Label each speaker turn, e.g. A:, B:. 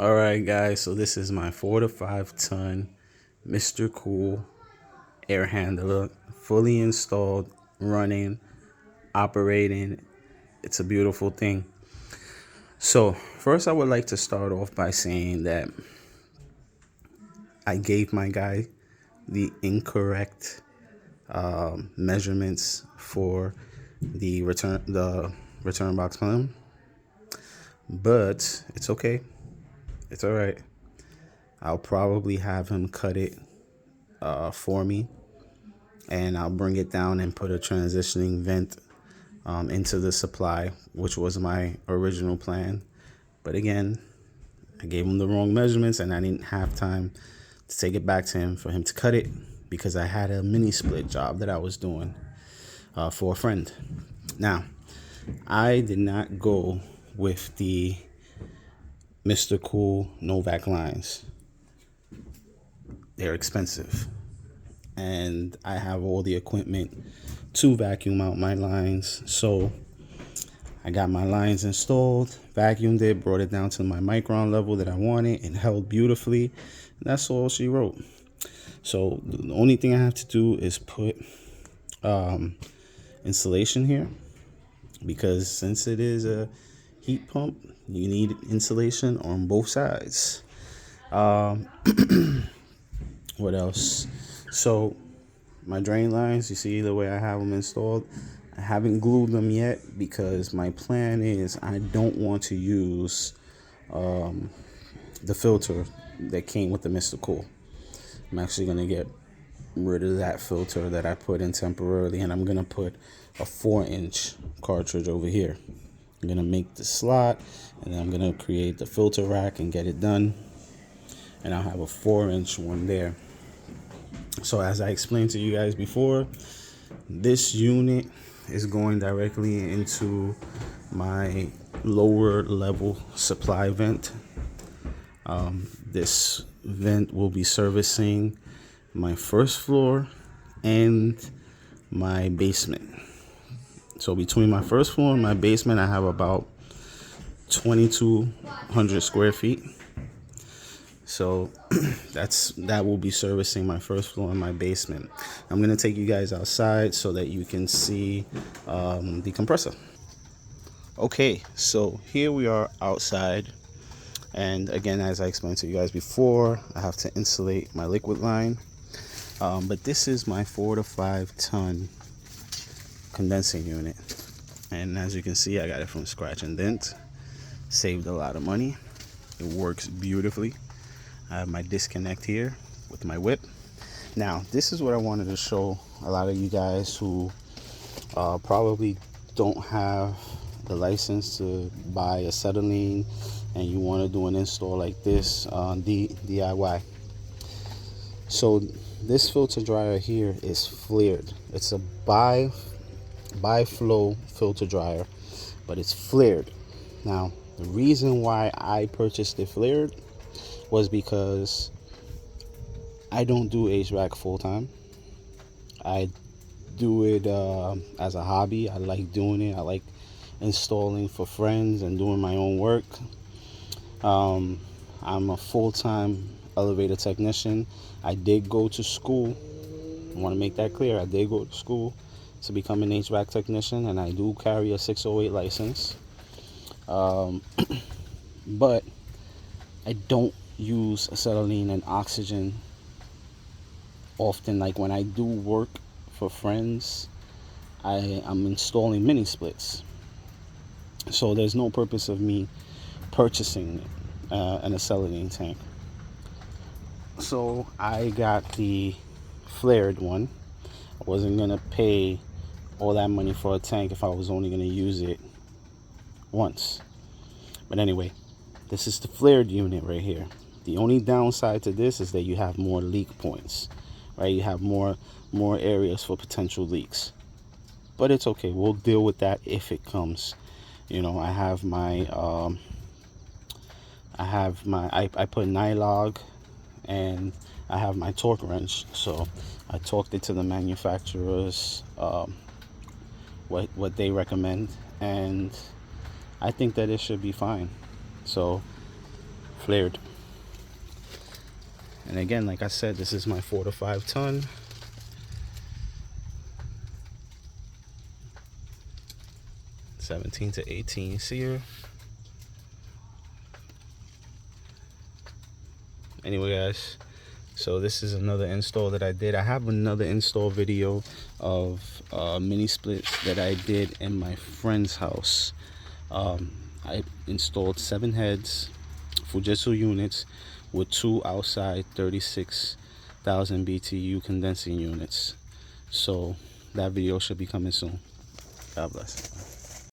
A: All right, guys. So this is my 4 to 5 ton Mr. Cool air handler, fully installed, running, operating. It's a beautiful thing. So first, I would like to start off by saying that I gave my guy the incorrect measurements for the return box plan, but it's okay. It's all right. I'll probably have him cut it for me, and I'll bring it down and put a transitioning vent into the supply, which was my original plan. But again, I gave him the wrong measurements and I didn't have time to take it back to him for him to cut it because I had a mini split job that I was doing for a friend. Now, I did not go with the Mr. Cool Novak lines. They're expensive. And I have all the equipment to vacuum out my lines. So I got my lines installed, vacuumed it, brought it down to my micron level that I wanted, and held beautifully. And that's all she wrote. So the only thing I have to do is put insulation here, because since it is a heat pump, you need insulation on both sides. What else? So my drain lines, you see the way I have them installed. I haven't glued them yet because my plan is I don't want to use the filter that came with the Mr. Cool. I'm actually going to get rid of that filter that I put in temporarily, and I'm going to put a 4-inch cartridge over here. I'm going to make the slot, and then I'm going to create the filter rack and get it done. And I'll have a 4-inch one there. So as I explained to you guys before, this unit is going directly into my lower level supply vent. This vent will be servicing my first floor and my basement. So between my first floor and my basement, I have about 2,200 square feet. So that will be servicing my first floor and my basement. I'm gonna take you guys outside so that you can see the compressor. Okay, so here we are outside, and again, as I explained to you guys before, I have to insulate my liquid line. But this is my 4 to 5 ton condensing unit, and as you can see, I got it from Scratch and Dent. Saved a lot of money. It works beautifully. I have my disconnect here with my whip. Now, this is what I wanted to show a lot of you guys who probably don't have the license to buy acetylene and you want to do an install like this on DIY. So this filter dryer here is flared. It's a bi-flow filter dryer, but it's flared. Now, the reason why I purchased it flared was because I don't do HVAC full time. I do it as a hobby. I like doing it. I like installing for friends and doing my own work. I'm a full-time elevator technician. I did go to school. I want to make that clear. I did go to school to become an HVAC technician, and I do carry a 608 license. But I don't use acetylene and oxygen often. Like when I do work for friends, I'm installing mini splits. So there's no purpose of me purchasing an acetylene tank. So I got the flared one. I wasn't gonna pay all that money for a tank if I was only gonna use it once. But anyway, this is the flared unit right here. The only downside to this is that you have more leak points, right? You have more areas for potential leaks. But it's okay. We'll deal with that if it comes. You know, I put Nylog, and I have my torque wrench. So I torqued it to the manufacturer's what they recommend, and I think that it should be fine. So flared. And again, like I said, this is my 4 to 5 ton. (17 to 18 SEER). Anyway, guys, so this is another install that I did. I have another install video of mini splits that I did in my friend's house. I installed 7 heads, Fujitsu units, with 2 outside 36,000 BTU condensing units. So that video should be coming soon. God bless.